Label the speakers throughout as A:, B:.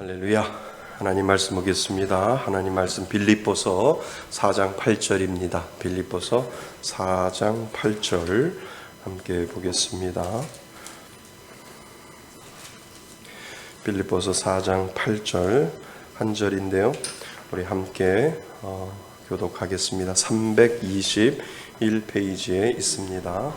A: 할렐루야. 하나님 말씀 보겠습니다. 하나님 말씀 빌립보서 4장 8절입니다. 빌립보서 4장 8절 함께 보겠습니다. 빌립보서 4장 8절 한 절인데요. 우리 함께 교독하겠습니다. 321페이지에 있습니다.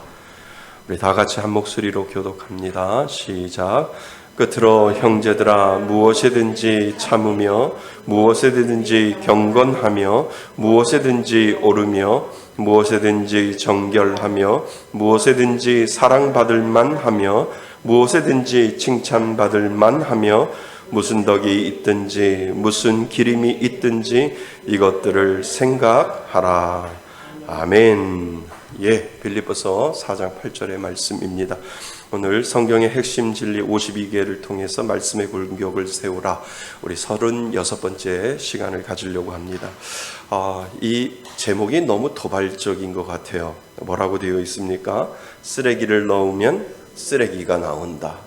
A: 우리 다 같이 한 목소리로 교독합니다. 시작. 끝으로 형제들아, 무엇이든지 참으며 무엇이든지 경건하며 무엇이든지 오르며 무엇이든지 정결하며 무엇이든지 사랑받을 만하며 무엇이든지 칭찬받을 만하며 무슨 덕이 있든지 무슨 기림이 있든지 이것들을 생각하라. 아멘. 빌립보서 4장 8절의 말씀입니다. 오늘 성경의 핵심 진리 52개를 통해서 말씀의 굴곡을 세우라. 우리 36번째 시간을 가지려고 합니다. 이 제목이 너무 도발적인 것 같아요. 뭐라고 되어 있습니까? 쓰레기를 넣으면 쓰레기가 나온다.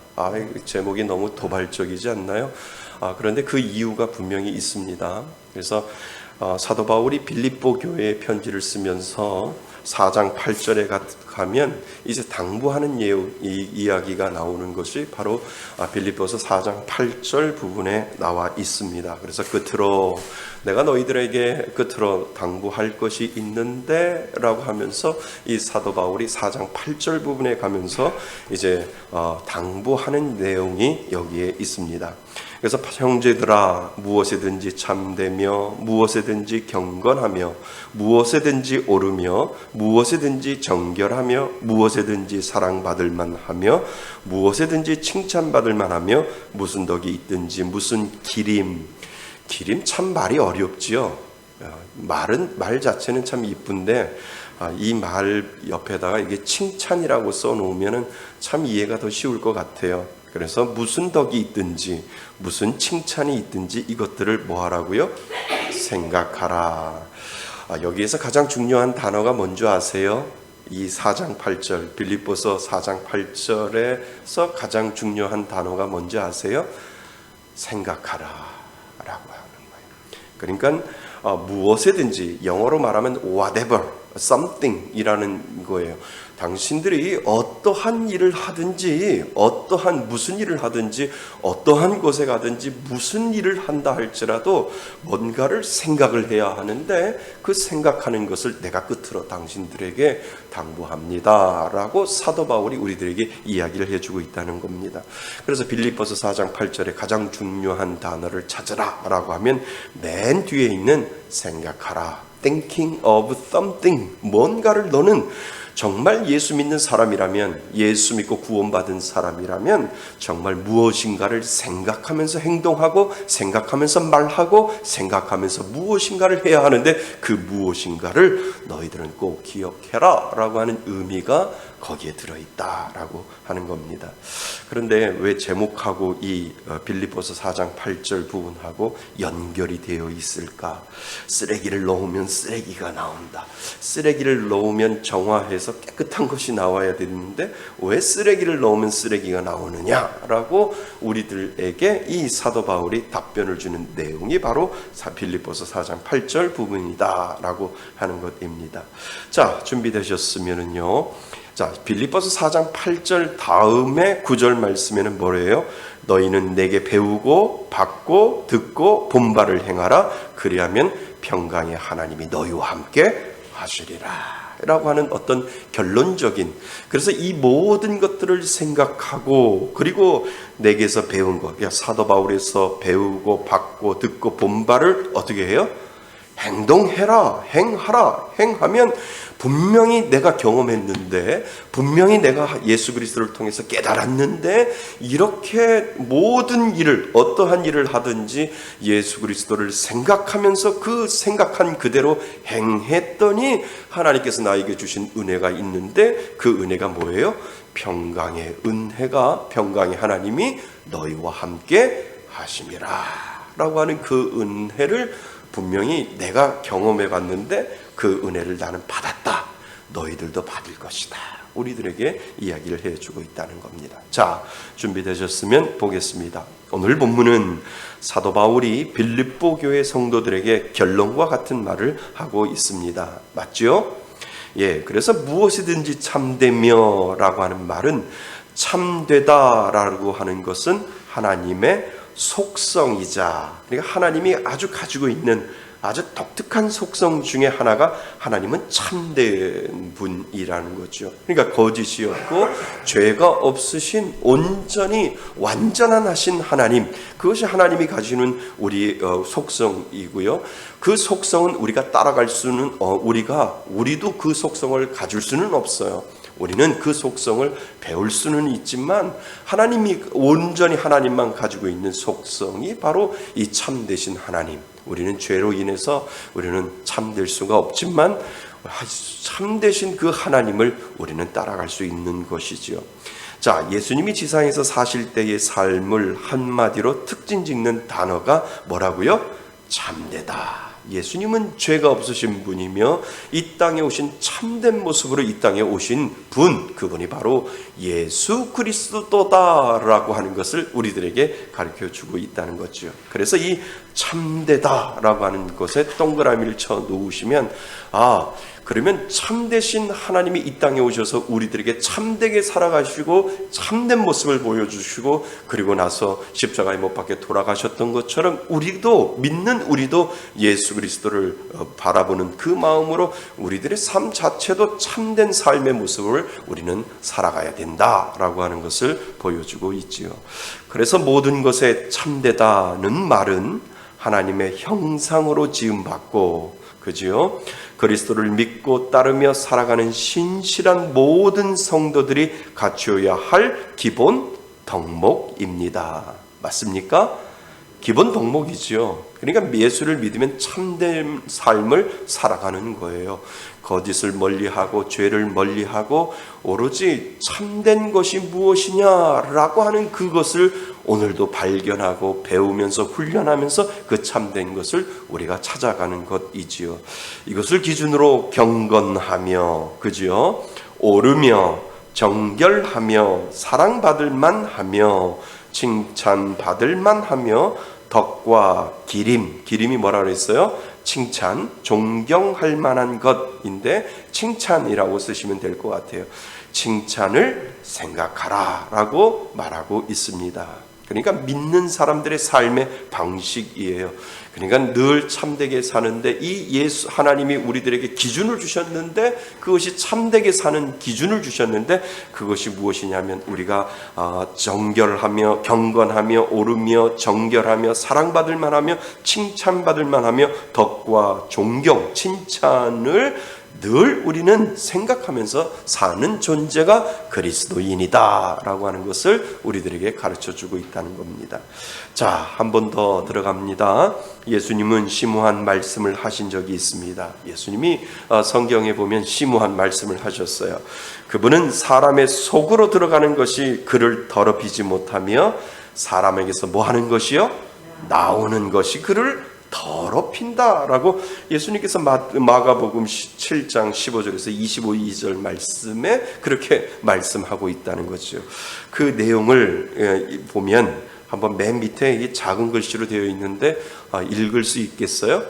A: 제목이 너무 도발적이지 않나요? 그런데 그 이유가 분명히 있습니다. 그래서 사도 바울이 빌립보 교회에 편지를 쓰면서 4장 8절에 가면 이제 당부하는 이야기가 나오는 것이 바로 빌립보서 4장 8절 부분에 나와 있습니다. 그래서 끝으로 내가 너희들에게 끝으로 당부할 것이 있는데 라고 하면서 이 사도 바울이 4장 8절 부분에 가면서 이제 당부하는 내용이 여기에 있습니다. 그래서 형제들아, 무엇이든지 참되며 무엇이든지 경건하며 무엇이든지 오르며 무엇이든지 정결하며 무엇이든지 사랑받을 만하며 무엇이든지 칭찬받을 만하며 무슨 덕이 있든지 무슨 기림 참 말이 어렵지요. 말 자체는 참 이쁜데 이 말 옆에다가 이게 칭찬이라고 써놓으면 참 이해가 더 쉬울 것 같아요. 그래서 무슨 덕이 있든지 무슨 칭찬이 있든지 이것들을 뭐 하라고요? 생각하라. 여기에서 가장 중요한 단어가 뭔지 아세요? 이 4장 8절 빌립보서 4장 8절에서 가장 중요한 단어가 뭔지 아세요? 생각하라 라고 하는 거예요. 그러니까 무엇이든지 영어로 말하면 whatever, something 이라는 거예요. 당신들이 어떠한 일을 하든지 무슨 일을 하든지 어떠한 곳에 가든지 무슨 일을 한다 할지라도 뭔가를 생각을 해야 하는데 그 생각하는 것을 내가 끝으로 당신들에게 당부합니다 라고 사도 바울이 우리들에게 이야기를 해주고 있다는 겁니다. 그래서 빌립보서 4장 8절에 가장 중요한 단어를 찾으라 라고 하면 맨 뒤에 있는 생각하라, thinking of something, 뭔가를 너는 정말 예수 믿는 사람이라면, 예수 믿고 구원받은 사람이라면 정말 무엇인가를 생각하면서 행동하고 생각하면서 말하고 생각하면서 무엇인가를 해야 하는데 그 무엇인가를 너희들은 꼭 기억해라 라고 하는 의미가 거기에 들어있다 라고 하는 겁니다. 그런데 왜 제목하고 이 빌립보서 4장 8절 부분하고 연결이 되어 있을까? 쓰레기를 놓으면 쓰레기가 나온다. 쓰레기를 놓으면 정화해서 깨끗한 것이 나와야 되는데 왜 쓰레기를 놓으면 쓰레기가 나오느냐라고 우리들에게 이 사도 바울이 답변을 주는 내용이 바로 빌립보서 4장 8절 부분이다 라고 하는 것입니다. 자, 준비되셨으면은요, 자, 빌립보서 4장 8절 다음에 9절 말씀에는 뭐래요? 너희는 내게 배우고 받고 듣고 본바를 행하라. 그리하면 평강의 하나님이 너희와 함께 하시리라 라고 하는 어떤 결론적인, 그래서 이 모든 것들을 생각하고 그리고 내게서 배운 것, 사도 바울에서 배우고 받고 듣고 본바를 어떻게 해요? 행동해라, 행하면 분명히 내가 경험했는데, 분명히 내가 예수 그리스도를 통해서 깨달았는데, 이렇게 모든 일을, 어떠한 일을 하든지 예수 그리스도를 생각하면서 그 생각한 그대로 행했더니 하나님께서 나에게 주신 은혜가 있는데, 그 은혜가 뭐예요? 평강의 은혜가, 평강의 하나님이 너희와 함께 하심이라 라고 하는 그 은혜를 분명히 내가 경험해 봤는데 그 은혜를 나는 받았다. 너희들도 받을 것이다. 우리들에게 이야기를 해주고 있다는 겁니다. 자, 준비되셨으면 보겠습니다. 오늘 본문은 사도 바울이 빌립보 교회 성도들에게 결론과 같은 말을 하고 있습니다. 맞죠? 예, 그래서 무엇이든지 참되며 라고 하는 말은 참되다 라고 하는 것은 하나님의 속성이자, 그러니까 하나님이 아주 가지고 있는 아주 독특한 속성 중에 하나가 하나님은 참된 분이라는 거죠. 그러니까 거짓이 없고 죄가 없으신 온전히 완전한 하신 하나님, 그것이 하나님이 가지는 우리 속성이고요. 그 속성은 우리가 따라갈 수는 우리도 그 속성을 가질 수는 없어요. 우리는 그 속성을 배울 수는 있지만 하나님이 온전히 하나님만 가지고 있는 속성이 바로 이 참되신 하나님. 우리는 죄로 인해서 우리는 참될 수가 없지만 참되신 그 하나님을 우리는 따라갈 수 있는 것이지요. 자, 예수님이 지상에서 사실 때의 삶을 한마디로 특징 짓는 단어가 뭐라고요? 참되다. 예수님은 죄가 없으신 분이며 이 땅에 오신 참된 모습으로 이 땅에 오신 분, 그분이 바로 예수 그리스도다라고 하는 것을 우리들에게 가르쳐주고 있다는 거죠. 그래서 이 참되다라고 하는 것에 동그라미를 쳐 놓으시면 그러면 참되신 하나님이 이 땅에 오셔서 우리들에게 참되게 살아가시고 참된 모습을 보여주시고 그리고 나서 십자가에 못 박혀 돌아가셨던 것처럼 믿는 우리도 예수 그리스도를 바라보는 그 마음으로 우리들의 삶 자체도 참된 삶의 모습을 우리는 살아가야 된다라고 하는 것을 보여주고 있지요. 그래서 모든 것에 참되다는 말은 하나님의 형상으로 지음받고, 그지요? 그리스도를 믿고 따르며 살아가는 신실한 모든 성도들이 갖추어야 할 기본 덕목입니다. 맞습니까? 기본 덕목이지요. 그러니까 예수를 믿으면 참된 삶을 살아가는 거예요. 거짓을 멀리하고 죄를 멀리하고 오로지 참된 것이 무엇이냐라고 하는 그것을 오늘도 발견하고 배우면서 훈련하면서 그 참된 것을 우리가 찾아가는 것이지요. 이것을 기준으로 경건하며, 그지요? 오르며 정결하며 사랑받을 만하며 칭찬받을 만하며 덕과 기림이 뭐라 그랬어요? 칭찬, 존경할 만한 것인데 칭찬이라고 쓰시면 될 것 같아요. 칭찬을 생각하라 라고 말하고 있습니다. 그러니까 믿는 사람들의 삶의 방식이에요. 그러니까 늘 참되게 사는데 이 예수 하나님이 우리들에게 기준을 주셨는데 그것이 참되게 사는 기준을 주셨는데 그것이 무엇이냐면 우리가 정결하며 경건하며 오르며 정결하며 사랑받을 만하며 칭찬받을 만하며 덕과 존경, 칭찬을 늘 우리는 생각하면서 사는 존재가 그리스도인이다 라고 하는 것을 우리들에게 가르쳐주고 있다는 겁니다. 자, 한 번 더 들어갑니다. 예수님은 심오한 말씀을 하신 적이 있습니다. 예수님이 성경에 보면 심오한 말씀을 하셨어요. 그분은 사람의 속으로 들어가는 것이 그를 더럽히지 못하며 사람에게서 뭐 하는 것이요? 나오는 것이 그를 더럽힌다라고 예수님께서 마가복음 7장 15절에서 22절 말씀에 그렇게 말씀하고 있다는 거죠. 그 내용을 보면 한번 맨 밑에 이 작은 글씨로 되어 있는데 읽을 수 있겠어요?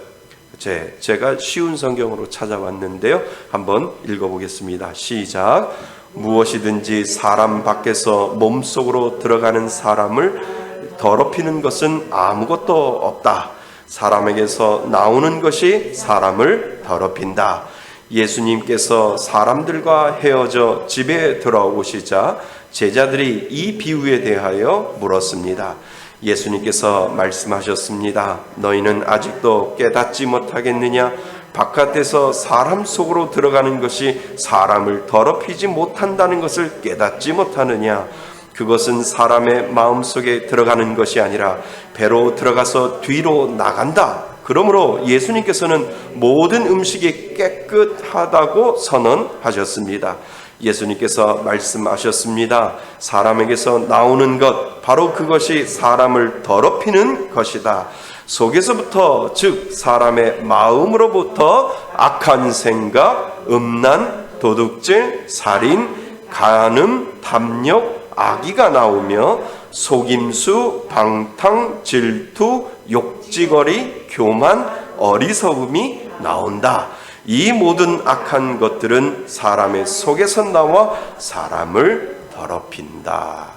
A: 제가 쉬운 성경으로 찾아왔는데요. 한번 읽어보겠습니다. 시작. 무엇이든지 사람 밖에서 몸속으로 들어가는 사람을 더럽히는 것은 아무것도 없다. 사람에게서 나오는 것이 사람을 더럽힌다. 예수님께서 사람들과 헤어져 집에 돌아오시자 제자들이 이 비유에 대하여 물었습니다. 예수님께서 말씀하셨습니다. 너희는 아직도 깨닫지 못하겠느냐? 바깥에서 사람 속으로 들어가는 것이 사람을 더럽히지 못한다는 것을 깨닫지 못하느냐? 그것은 사람의 마음속에 들어가는 것이 아니라 배로 들어가서 뒤로 나간다. 그러므로 예수님께서는 모든 음식이 깨끗하다고 선언하셨습니다. 예수님께서 말씀하셨습니다. 사람에게서 나오는 것, 바로 그것이 사람을 더럽히는 것이다. 속에서부터, 즉 사람의 마음으로부터 악한 생각, 음란, 도둑질, 살인, 간음, 탐욕, 악의가 나오며 속임수, 방탕, 질투, 욕지거리, 교만, 어리석음이 나온다. 이 모든 악한 것들은 사람의 속에서 나와 사람을 더럽힌다.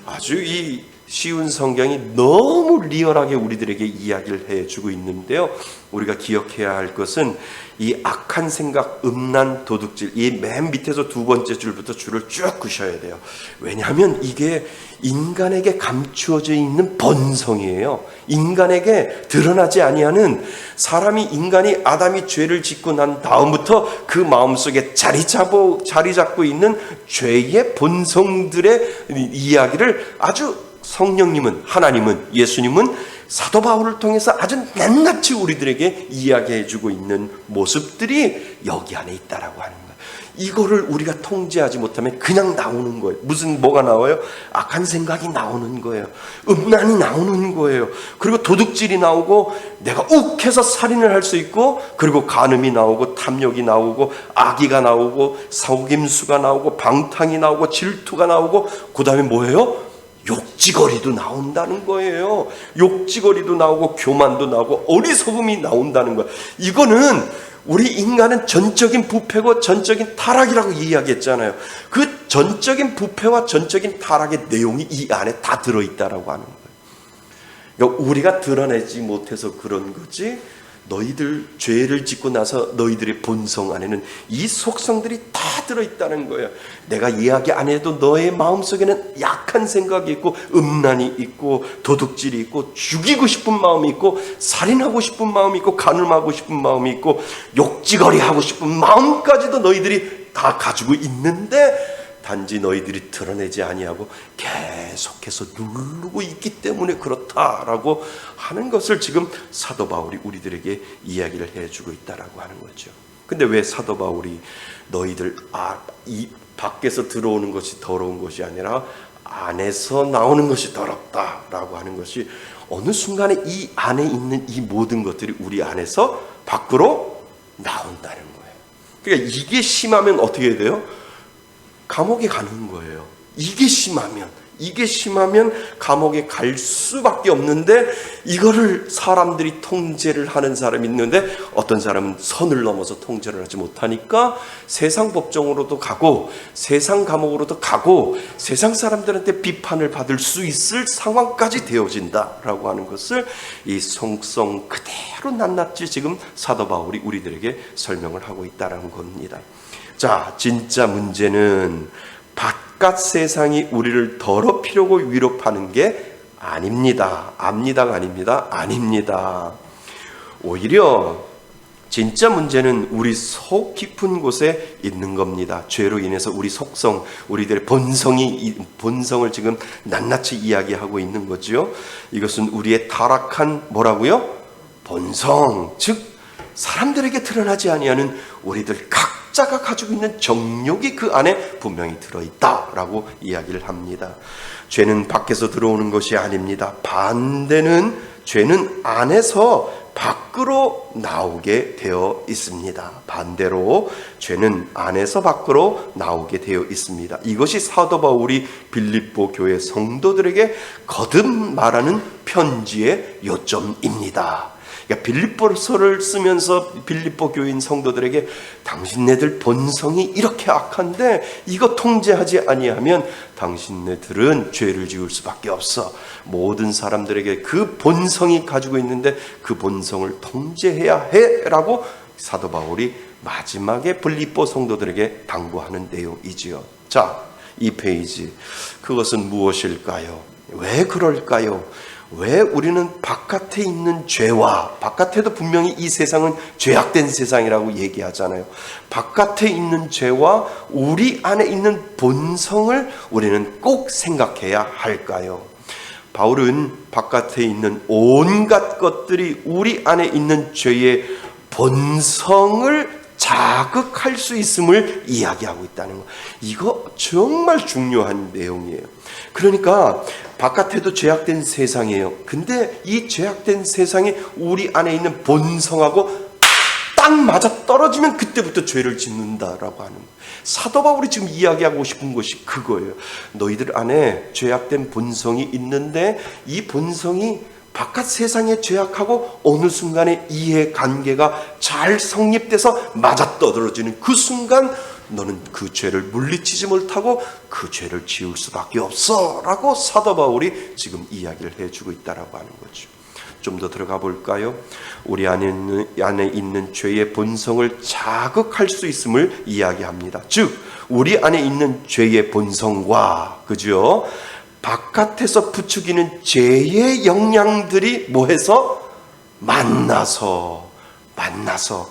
A: 아주 이 쉬운 성경이 너무 리얼하게 우리들에게 이야기를 해주고 있는데요. 우리가 기억해야 할 것은 이 악한 생각, 음란, 도둑질, 이 맨 밑에서 두 번째 줄부터 줄을 쭉 그셔야 돼요. 왜냐하면 이게 인간에게 감추어져 있는 본성이에요. 인간에게 드러나지 아니하는, 인간이 아담이 죄를 짓고 난 다음부터 그 마음속에 자리 잡고 있는 죄의 본성들의 이야기를 아주 성령님은, 하나님은, 예수님은 사도 바울을 통해서 아주 낱낱이 우리들에게 이야기해주고 있는 모습들이 여기 안에 있다라고 하는 거예요. 이거를 우리가 통제하지 못하면 그냥 나오는 거예요. 뭐가 나와요? 악한 생각이 나오는 거예요. 음란이 나오는 거예요. 그리고 도둑질이 나오고, 내가 욱해서 살인을 할 수 있고, 그리고 간음이 나오고, 탐욕이 나오고, 악의가 나오고, 속임수가 나오고, 방탕이 나오고, 질투가 나오고, 그 다음에 뭐예요? 욕지거리도 나온다는 거예요. 욕지거리도 나오고, 교만도 나오고, 어리석음이 나온다는 거예요. 이거는 우리 인간은 전적인 부패고 전적인 타락이라고 이야기했잖아요. 그 전적인 부패와 전적인 타락의 내용이 이 안에 다 들어있다라고 하는 거예요. 그러니까 우리가 드러내지 못해서 그런 거지, 너희들 죄를 짓고 나서 너희들의 본성 안에는 이 속성들이 다 들어있다는 거예요. 내가 이야기 안 해도 너의 마음속에는 약한 생각이 있고, 음란이 있고, 도둑질이 있고, 죽이고 싶은 마음이 있고, 살인하고 싶은 마음이 있고, 간음하고 싶은 마음이 있고, 욕지거리 하고 싶은 마음까지도 너희들이 다 가지고 있는데, 단지 너희들이 드러내지 아니하고 계속해서 누르고 있기 때문에 그렇다라고 하는 것을 지금 사도 바울이 우리들에게 이야기를 해주고 있다라고 하는 거죠. 근데 왜 사도 바울이 너희들 이 밖에서 들어오는 것이 더러운 것이 아니라 안에서 나오는 것이 더럽다라고 하는 것이, 어느 순간에 이 안에 있는 이 모든 것들이 우리 안에서 밖으로 나온다는 거예요. 그러니까 이게 심하면 어떻게 돼요? 감옥에 가는 거예요. 이게 심하면 감옥에 갈 수밖에 없는데, 이거를 사람들이 통제를 하는 사람이 있는데, 어떤 사람은 선을 넘어서 통제를 하지 못하니까 세상 법정으로도 가고, 세상 감옥으로도 가고, 세상 사람들한테 비판을 받을 수 있을 상황까지 되어진다라고 하는 것을 이 속성 그대로 낱낱이 지금 사도 바울이 우리들에게 설명을 하고 있다는 겁니다. 자, 진짜 문제는 바깥 세상이 우리를 더럽히려고 위협하는 게 아닙니다. 아닙니다. 아닙니다. 오히려 진짜 문제는 우리 속 깊은 곳에 있는 겁니다. 죄로 인해서 우리 속성, 우리들의 본성을 지금 낱낱이 이야기하고 있는 거죠. 이것은 우리의 타락한 뭐라고요? 본성, 즉 사람들에게 드러나지 아니하는 우리들 각자가 가지고 있는 정욕이 그 안에 분명히 들어있다라고 이야기를 합니다. 죄는 밖에서 들어오는 것이 아닙니다. 반대는 죄는 안에서 밖으로 나오게 되어 있습니다. 반대로 죄는 안에서 밖으로 나오게 되어 있습니다. 이것이 사도 바울이 빌립보 교회 성도들에게 거듭 말하는 편지의 요점입니다. 그러니까 빌립보서를 쓰면서 빌립보 교인 성도들에게 당신네들 본성이 이렇게 악한데 이거 통제하지 아니하면 당신네들은 죄를 지을 수밖에 없어. 모든 사람들에게 그 본성이 가지고 있는데 그 본성을 통제해야 해라고 사도 바울이 마지막에 빌립보 성도들에게 당부하는 내용이지요. 자, 이 페이지, 그것은 무엇일까요? 왜 그럴까요? 왜 우리는 바깥에 있는 죄와, 바깥에도 분명히 이 세상은 죄악된 세상이라고 얘기하잖아요. 바깥에 있는 죄와 우리 안에 있는 본성을 우리는 꼭 생각해야 할까요? 바울은 바깥에 있는 온갖 것들이 우리 안에 있는 죄의 본성을 자극할 수 있음을 이야기하고 있다는 거. 이거 정말 중요한 내용이에요. 그러니까 바깥에도 죄악된 세상이에요. 근데 이 죄악된 세상이 우리 안에 있는 본성하고 딱 딱 맞아 떨어지면 그때부터 죄를 짓는다라고 하는 거예요. 사도 바울이 지금 이야기하고 싶은 것이 그거예요. 너희들 안에 죄악된 본성이 있는데 이 본성이 바깥 세상의 죄악하고 어느 순간에 이해관계가 잘 성립돼서 맞아떨어지는 그 순간 너는 그 죄를 물리치지 못하고 그 죄를 지울 수밖에 없어 라고 사도 바울이 지금 이야기를 해주고 있다라고 하는 거죠. 좀 더 들어가 볼까요? 우리 안에 있는 죄의 본성을 자극할 수 있음을 이야기합니다. 즉 우리 안에 있는 죄의 본성과 그죠? 바깥에서 부추기는 죄의 영향들이 뭐해서 만나서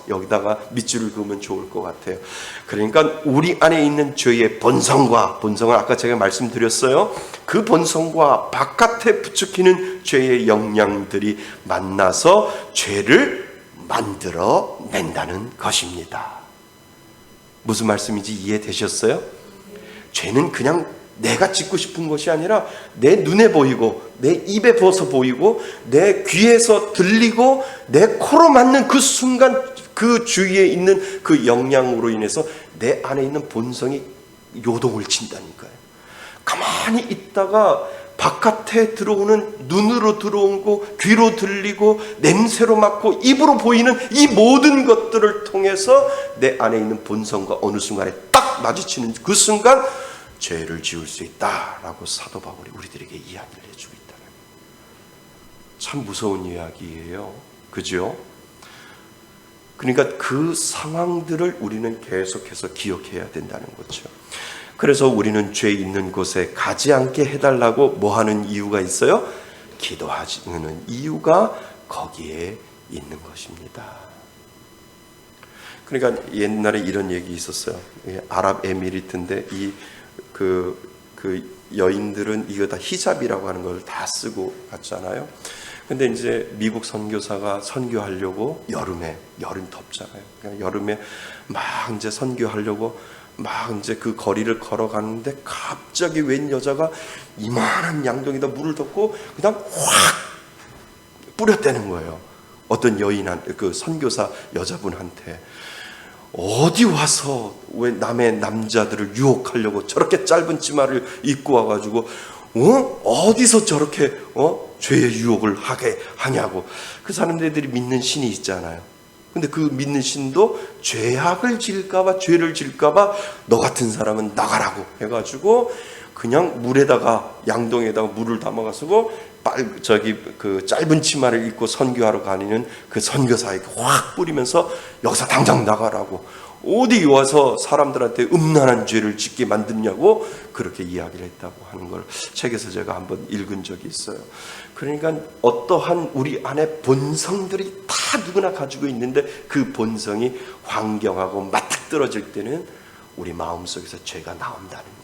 A: 여기다가 밑줄을 그으면 좋을 것 같아요. 그러니까 우리 안에 있는 죄의 본성을 아까 제가 말씀드렸어요. 그 본성과 바깥에 부추기는 죄의 영향들이 만나서 죄를 만들어 낸다는 것입니다. 무슨 말씀인지 이해되셨어요? 죄는 그냥 내가 짓고 싶은 것이 아니라 내 눈에 보이고 내 입에 벗어 보이고 내 귀에서 들리고 내 코로 맞는 그 순간 그 주위에 있는 그 영향으로 인해서 내 안에 있는 본성이 요동을 친다니까요. 가만히 있다가 바깥에 들어오는 눈으로 들어오고 귀로 들리고 냄새로 맡고 입으로 보이는 이 모든 것들을 통해서 내 안에 있는 본성과 어느 순간에 딱 마주치는 그 순간 죄를 지을 수 있다라고 사도 바울이 우리들에게 이야기를 해주고 있다는 거예요. 참 무서운 이야기예요. 그죠? 그러니까 그 상황들을 우리는 계속해서 기억해야 된다는 거죠. 그래서 우리는 죄 있는 곳에 가지 않게 해달라고 뭐 하는 이유가 있어요? 기도하는 이유가 거기에 있는 것입니다. 그러니까 옛날에 이런 얘기 있었어요. 아랍에미리트인데 그 여인들은 이거 다 히잡이라고 하는 걸 다 쓰고 갔잖아요. 근데 이제 미국 선교사가 선교하려고 여름 덥잖아요. 그러니까 여름에 막 이제 선교하려고 막 이제 그 거리를 걸어가는데 갑자기 웬 여자가 이만한 양동이다 물을 덮고 그냥 확 뿌렸다는 거예요. 어떤 여인한테, 그 선교사 여자분한테. 어디 와서 왜 남의 남자들을 유혹하려고 저렇게 짧은 치마를 입고 와가지고 어디서 저렇게 죄의 유혹을 하게 하냐고. 그 사람들이 믿는 신이 있잖아요. 근데 그 믿는 신도 죄악을 질까봐, 죄를 질까봐 너 같은 사람은 나가라고 해가지고 그냥 물에다가, 양동에다가 물을 담아가지고 그 짧은 치마를 입고 선교하러 다니는 그 선교사에게 확 뿌리면서 여기서 당장 나가라고, 어디 와서 사람들한테 음란한 죄를 짓게 만드냐고 그렇게 이야기를 했다고 하는 걸 책에서 제가 한번 읽은 적이 있어요. 그러니까 어떠한 우리 안에 본성들이 다 누구나 가지고 있는데 그 본성이 환경하고 맞닥뜨러질 때는 우리 마음속에서 죄가 나온다는 거예요.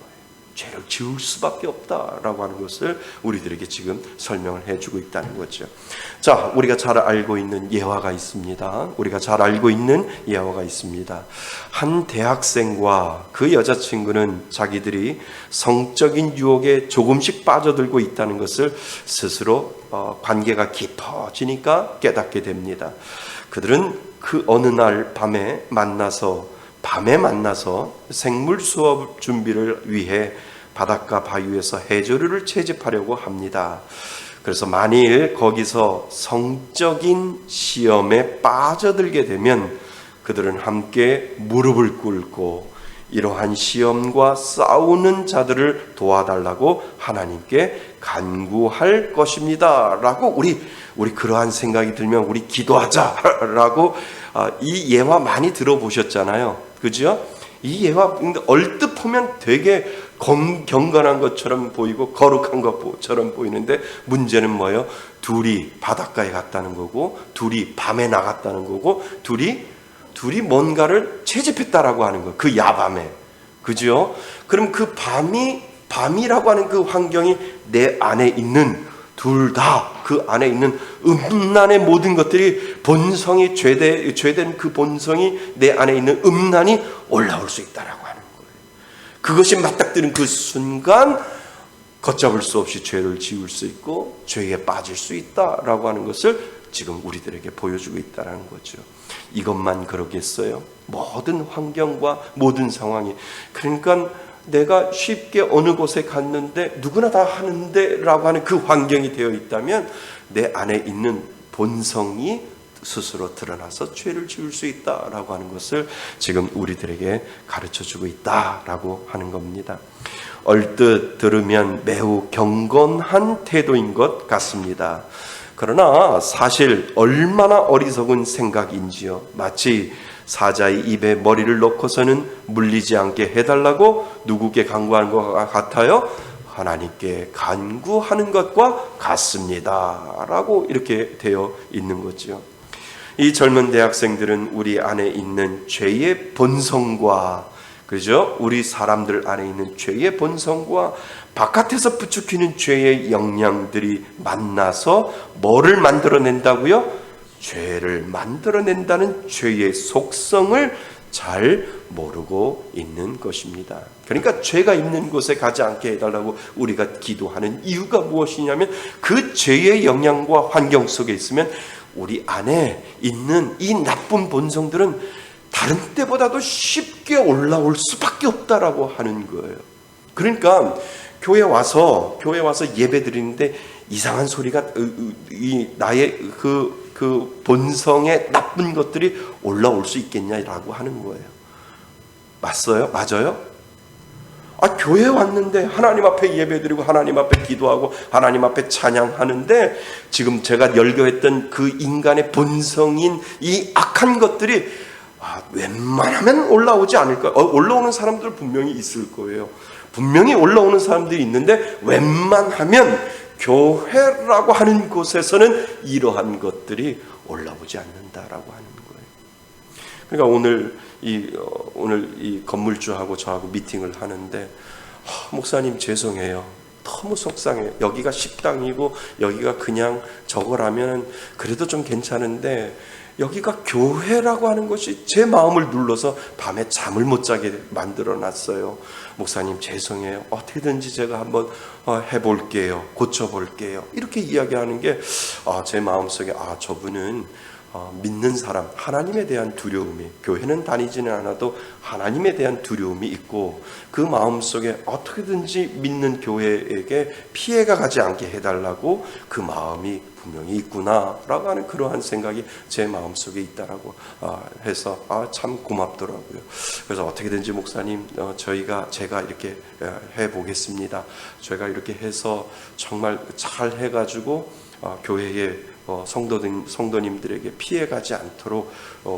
A: 죄를 지을 수밖에 없다라고 하는 것을 우리들에게 지금 설명을 해주고 있다는 거죠. 자, 우리가 잘 알고 있는 예화가 있습니다. 한 대학생과 그 여자친구는 자기들이 성적인 유혹에 조금씩 빠져들고 있다는 것을 스스로 관계가 깊어지니까 깨닫게 됩니다. 그들은 그 어느 날 밤에 만나서 생물 수업 준비를 위해 바닷가 바위에서 해조류를 채집하려고 합니다. 그래서 만일 거기서 성적인 시험에 빠져들게 되면 그들은 함께 무릎을 꿇고 이러한 시험과 싸우는 자들을 도와달라고 하나님께 간구할 것입니다 라고 우리 그러한 생각이 들면 우리 기도하자라고 이 예화 많이 들어보셨잖아요. 그죠? 이 예화 얼뜻 보면 되게 경건한 것처럼 보이고 거룩한 것처럼 보이는데 문제는 뭐예요? 둘이 바닷가에 갔다는 거고, 둘이 밤에 나갔다는 거고, 둘이 뭔가를 채집했다라고 하는 거. 그 야밤에. 그죠? 그럼 그 밤이라고 하는 그 환경이 내 안에 있는, 둘 다 그 안에 있는 음란의 모든 것들이, 본성이 죄된 그 본성이 내 안에 있는 음란이 올라올 수 있다라고 하는 거예요. 그것이 맞닥뜨린 그 순간 걷잡을 수 없이 죄를 지을 수 있고 죄에 빠질 수 있다라고 하는 것을 지금 우리들에게 보여주고 있다는 거죠. 이것만 그러겠어요? 모든 환경과 모든 상황이. 그러니까 내가 쉽게 어느 곳에 갔는데 누구나 다 하는데 라고 하는 그 환경이 되어 있다면 내 안에 있는 본성이 스스로 드러나서 죄를 지을 수 있다라고 하는 것을 지금 우리들에게 가르쳐주고 있다라고 하는 겁니다. 얼뜻 들으면 매우 경건한 태도인 것 같습니다. 그러나 사실 얼마나 어리석은 생각인지요. 마치 사자의 입에 머리를 넣고서는 물리지 않게 해달라고 누구께 간구하는 것 같아요? 하나님께 간구하는 것과 같습니다 라고 이렇게 되어 있는 거죠. 이 젊은 대학생들은 우리 안에 있는 죄의 본성과, 그죠? 우리 사람들 안에 있는 죄의 본성과 바깥에서 부추기는 죄의 영향들이 만나서 뭐를 만들어낸다고요? 죄를 만들어낸다는 죄의 속성을 잘 모르고 있는 것입니다. 그러니까 죄가 있는 곳에 가지 않게 해달라고 우리가 기도하는 이유가 무엇이냐면 그 죄의 영향과 환경 속에 있으면 우리 안에 있는 이 나쁜 본성들은 다른 때보다도 쉽게 올라올 수밖에 없다라고 하는 거예요. 그러니까 교회 와서 예배 드리는데 이상한 소리가 나의 그 본성의 나쁜 것들이 올라올 수 있겠냐라고 하는 거예요. 맞아요? 교회에 왔는데 하나님 앞에 예배드리고 하나님 앞에 기도하고 하나님 앞에 찬양하는데 지금 제가 열거했던 그 인간의 본성인 이 악한 것들이 웬만하면 올라오지 않을까? 올라오는 사람들 분명히 있을 거예요. 분명히 올라오는 사람들이 있는데 웬만하면 교회라고 하는 곳에서는 이러한 것들이 올라오지 않는다라고 하는 거예요. 그러니까 오늘 이 건물주하고 저하고 미팅을 하는데 목사님 죄송해요. 너무 속상해요. 여기가 식당이고 여기가 그냥 저거라면 그래도 좀 괜찮은데 여기가 교회라고 하는 것이 제 마음을 눌러서 밤에 잠을 못 자게 만들어 놨어요. 목사님 죄송해요. 어떻게든지 제가 한번 해볼게요. 고쳐볼게요. 이렇게 이야기하는 게 제 마음속에 저분은 믿는 사람, 하나님에 대한 두려움이, 교회는 다니지는 않아도 하나님에 대한 두려움이 있고 그 마음속에 어떻게든지 믿는 교회에게 피해가 가지 않게 해달라고 그 마음이 분명히 있구나라고 하는 그러한 생각이 제 마음속에 있다라고 해서 참 고맙더라고요. 그래서 어떻게든지 목사님 제가 이렇게 해보겠습니다. 제가 이렇게 해서 정말 잘 해가지고 교회에 성도님들에게 피해가지 않도록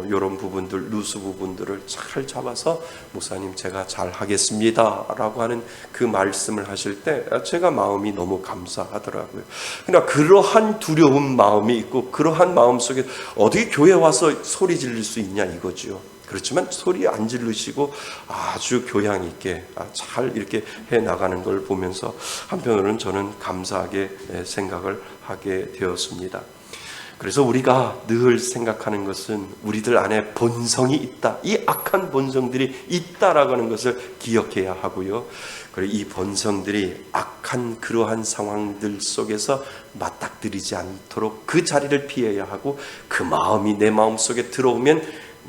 A: 이런 부분들, 누수 부분들을 잘 잡아서 목사님 제가 잘 하겠습니다 라고 하는 그 말씀을 하실 때 제가 마음이 너무 감사하더라고요. 그러니까 그러한 두려운 마음이 있고 그러한 마음 속에 어떻게 교회 와서 소리 지를 수 있냐 이거죠. 그렇지만 소리 안 지르시고 아주 교양 있게 잘 이렇게 해 나가는 걸 보면서 한편으로는 저는 감사하게 생각을 하게 되었습니다. 그래서 우리가 늘 생각하는 것은 우리들 안에 본성이 있다. 이 악한 본성들이 있다라고 하는 것을 기억해야 하고요. 그리고 이 본성들이 악한 그러한 상황들 속에서 맞닥뜨리지 않도록 그 자리를 피해야 하고 그 마음이 내 마음속에 들어오면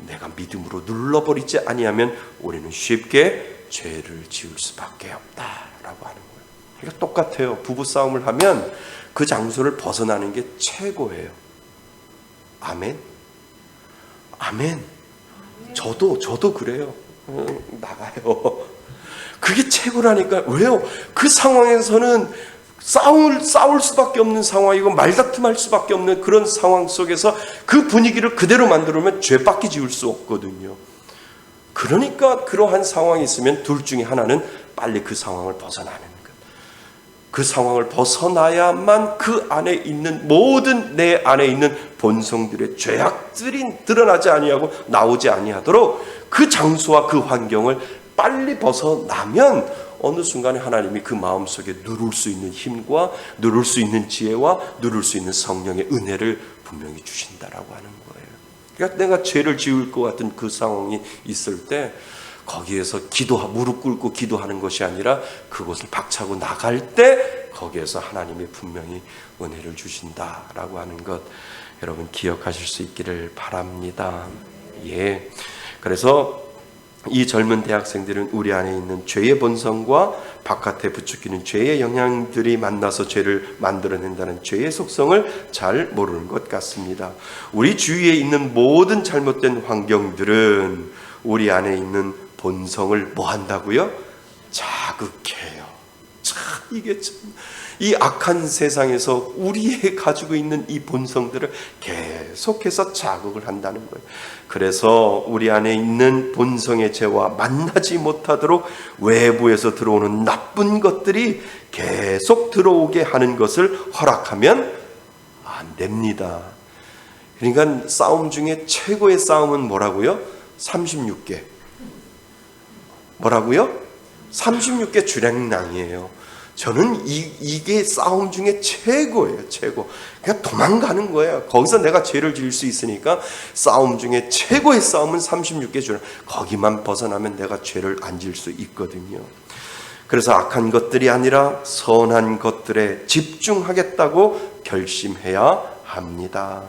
A: 내가 믿음으로 눌러버리지 아니하면 우리는 쉽게 죄를 지을 수밖에 없다라고 하는 거예요. 그러니까 똑같아요. 부부싸움을 하면 그 장소를 벗어나는 게 최고예요. 아멘. 아멘. 저도 그래요. 나가요. 그게 최고라니까. 왜요? 그 상황에서는 싸울 수밖에 없는 상황이고 말다툼할 수밖에 없는 그런 상황 속에서 그 분위기를 그대로 만들면 죄밖에 지을 수 없거든요. 그러니까 그러한 상황이 있으면 둘 중에 하나는 빨리 그 상황을 벗어나는 것. 그 상황을 벗어나야만 그 안에 있는 모든 내 안에 있는 본성들의 죄악들이 드러나지 아니하고 나오지 아니하도록 그 장소와 그 환경을 빨리 벗어나면 어느 순간에 하나님이 그 마음속에 누를 수 있는 힘과 누를 수 있는 지혜와 누를 수 있는 성령의 은혜를 분명히 주신다라고 하는 거예요. 그러니까 내가 죄를 지을 것 같은 그 상황이 있을 때 거기에서 무릎 꿇고 기도하는 것이 아니라 그곳을 박차고 나갈 때 거기에서 하나님이 분명히 은혜를 주신다라고 하는 것 여러분 기억하실 수 있기를 바랍니다. 예. 그래서 이 젊은 대학생들은 우리 안에 있는 죄의 본성과 바깥에 부추기는 죄의 영향들이 만나서 죄를 만들어낸다는 죄의 속성을 잘 모르는 것 같습니다. 우리 주위에 있는 모든 잘못된 환경들은 우리 안에 있는 본성을 뭐 한다고요? 자극해요. 참 이게 참 이 악한 세상에서 우리의 가지고 있는 이 본성들을 계속해서 자극을 한다는 거예요. 그래서 우리 안에 있는 본성의 죄와 만나지 못하도록 외부에서 들어오는 나쁜 것들이 계속 들어오게 하는 것을 허락하면 안 됩니다. 그러니까 싸움 중에 최고의 싸움은 뭐라고요? 36개. 뭐라고요? 36개 주량랑이에요. 저는 이게 싸움 중에 최고예요. 최고. 그냥 도망가는 거예요. 거기서 내가 죄를 지을 수 있으니까 싸움 중에 최고의 싸움은 36개 주량. 거기만 벗어나면 내가 죄를 안 지을 수 있거든요. 그래서 악한 것들이 아니라 선한 것들에 집중하겠다고 결심해야 합니다.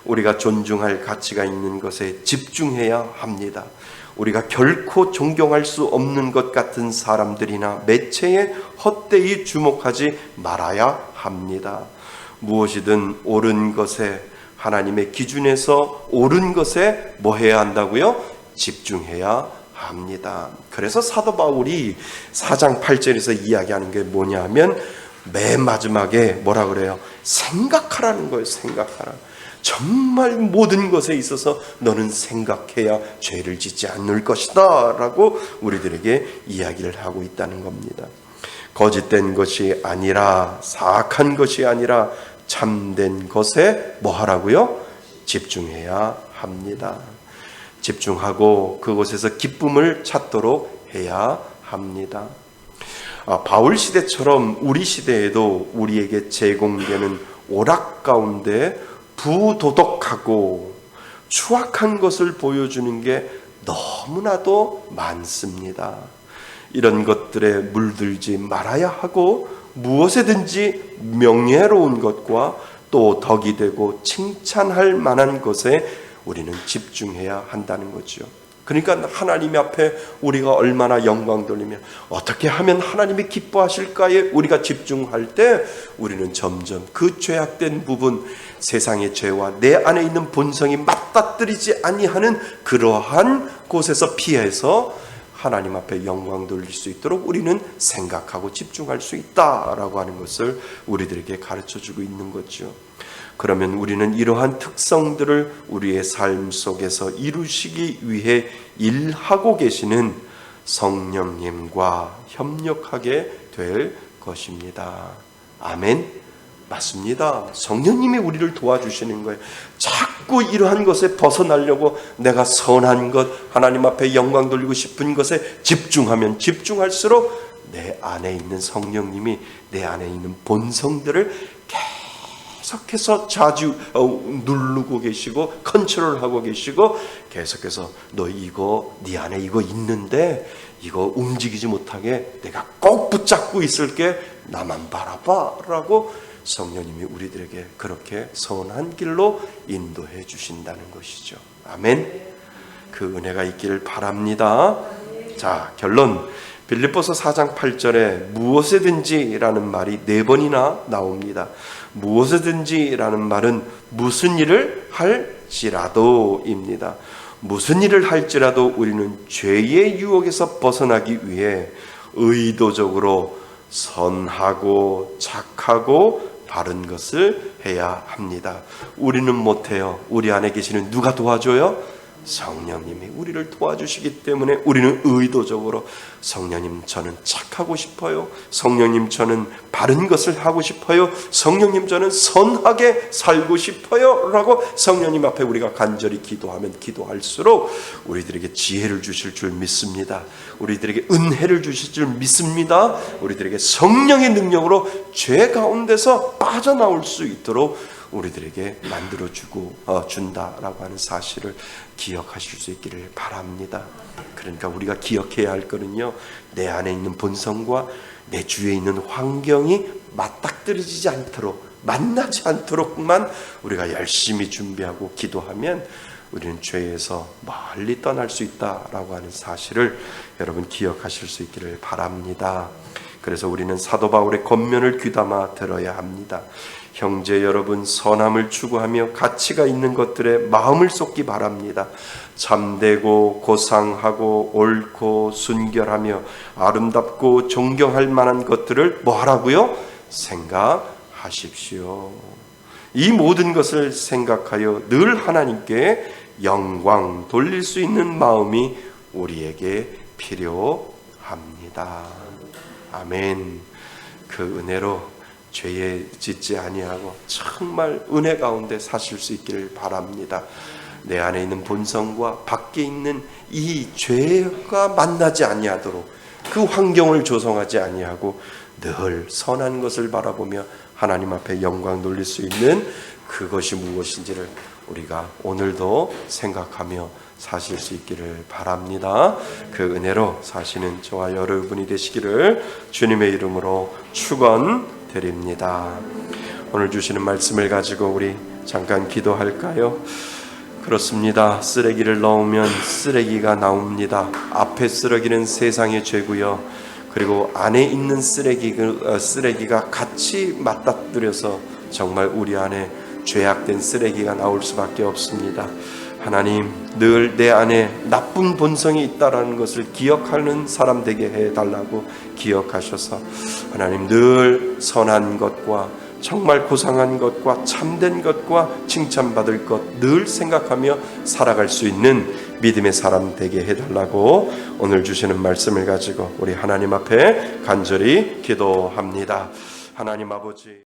A: 우리가 존중할 가치가 있는 것에 집중해야 합니다. 우리가 결코 존경할 수 없는 것 같은 사람들이나 매체에 헛되이 주목하지 말아야 합니다. 무엇이든 옳은 것에, 하나님의 기준에서 옳은 것에 뭐 해야 한다고요? 집중해야 합니다. 그래서 사도 바울이 4장 8절에서 이야기하는 게 뭐냐면 맨 마지막에 뭐라 그래요? 생각하라는 거예요. 생각하라. 정말 모든 것에 있어서 너는 생각해야 죄를 짓지 않을 것이다 라고 우리들에게 이야기를 하고 있다는 겁니다. 거짓된 것이 아니라, 사악한 것이 아니라 참된 것에 뭐 하라고요? 집중해야 합니다. 집중하고 그곳에서 기쁨을 찾도록 해야 합니다. 바울 시대처럼 우리 시대에도 우리에게 제공되는 오락 가운데 부도덕하고 추악한 것을 보여주는 게 너무나도 많습니다. 이런 것들에 물들지 말아야 하고 무엇에든지 명예로운 것과 또 덕이 되고 칭찬할 만한 것에 우리는 집중해야 한다는 거죠. 그러니까 하나님 앞에 우리가 얼마나 영광 돌리며 어떻게 하면 하나님이 기뻐하실까에 우리가 집중할 때 우리는 점점 그 죄악된 부분, 세상의 죄와 내 안에 있는 본성이 맞닥뜨리지 아니하는 그러한 곳에서 피해서 하나님 앞에 영광 돌릴 수 있도록 우리는 생각하고 집중할 수 있다라고 하는 것을 우리들에게 가르쳐주고 있는 거죠. 그러면 우리는 이러한 특성들을 우리의 삶 속에서 이루시기 위해 일하고 계시는 성령님과 협력하게 될 것입니다. 아멘. 맞습니다. 성령님이 우리를 도와주시는 거예요. 자꾸 이러한 것에 벗어나려고 내가 선한 것, 하나님 앞에 영광 돌리고 싶은 것에 집중하면 집중할수록 내 안에 있는 성령님이 내 안에 있는 본성들을 계속해서 자주 누르고 계시고 컨트롤하고 계시고 계속해서 너 이거 네 안에 이거 있는데 이거 움직이지 못하게 내가 꼭 붙잡고 있을게, 나만 바라봐 라고 성령님이 우리들에게 그렇게 선한 길로 인도해 주신다는 것이죠. 아멘. 그 은혜가 있기를 바랍니다. 자, 결론. 빌립보서 4장 8절에 무엇이든지라는 말이 4번이나 나옵니다. 무엇이든지라는 말은 무슨 일을 할지라도입니다. 무슨 일을 할지라도 우리는 죄의 유혹에서 벗어나기 위해 의도적으로 선하고 착하고 바른 것을 해야 합니다. 우리는 못해요. 우리 안에 계시는 누가 도와줘요? 성령님이 우리를 도와주시기 때문에 우리는 의도적으로 성령님 저는 착하고 싶어요. 성령님 저는 바른 것을 하고 싶어요. 성령님 저는 선하게 살고 싶어요 라고 성령님 앞에 우리가 간절히 기도하면 기도할수록 우리들에게 지혜를 주실 줄 믿습니다. 우리들에게 은혜를 주실 줄 믿습니다. 우리들에게 성령의 능력으로 죄 가운데서 빠져나올 수 있도록 우리들에게 만들어주고 준다라고 하는 사실을 기억하실 수 있기를 바랍니다. 그러니까 우리가 기억해야 할 거는요, 내 안에 있는 본성과 내 주위에 있는 환경이 맞닥뜨려지지 않도록, 만나지 않도록만 우리가 열심히 준비하고 기도하면 우리는 죄에서 멀리 떠날 수 있다라고 하는 사실을 여러분 기억하실 수 있기를 바랍니다. 그래서 우리는 사도 바울의 권면을 귀담아 들어야 합니다. 형제 여러분, 선함을 추구하며 가치가 있는 것들에 마음을 쏟기 바랍니다. 참되고 고상하고 옳고 순결하며 아름답고 존경할 만한 것들을 뭐 하라고요? 생각하십시오. 이 모든 것을 생각하여 늘 하나님께 영광 돌릴 수 있는 마음이 우리에게 필요합니다. 아멘. 그 은혜로 죄에 짓지 아니하고 정말 은혜 가운데 사실 수 있기를 바랍니다. 내 안에 있는 본성과 밖에 있는 이 죄가 만나지 아니하도록 그 환경을 조성하지 아니하고 늘 선한 것을 바라보며 하나님 앞에 영광 돌릴 수 있는 그것이 무엇인지를 우리가 오늘도 생각하며 사실 수 있기를 바랍니다. 그 은혜로 사시는 저와 여러분이 되시기를 주님의 이름으로 축원드립니다. 오늘 주시는 말씀을 가지고 우리 잠깐 기도할까요? 그렇습니다. 쓰레기를 넣으면 쓰레기가 나옵니다. 앞에 쓰레기는 세상의 죄고요, 그리고 안에 있는 쓰레기가 같이 맞닥뜨려서 정말 우리 안에 죄악된 쓰레기가 나올 수밖에 없습니다. 하나님, 늘 내 안에 나쁜 본성이 있다라는 것을 기억하는 사람 되게 해달라고 기억하셔서 하나님, 늘 선한 것과 정말 고상한 것과 참된 것과 칭찬받을 것 늘 생각하며 살아갈 수 있는 믿음의 사람 되게 해달라고 오늘 주시는 말씀을 가지고 우리 하나님 앞에 간절히 기도합니다. 하나님 아버지,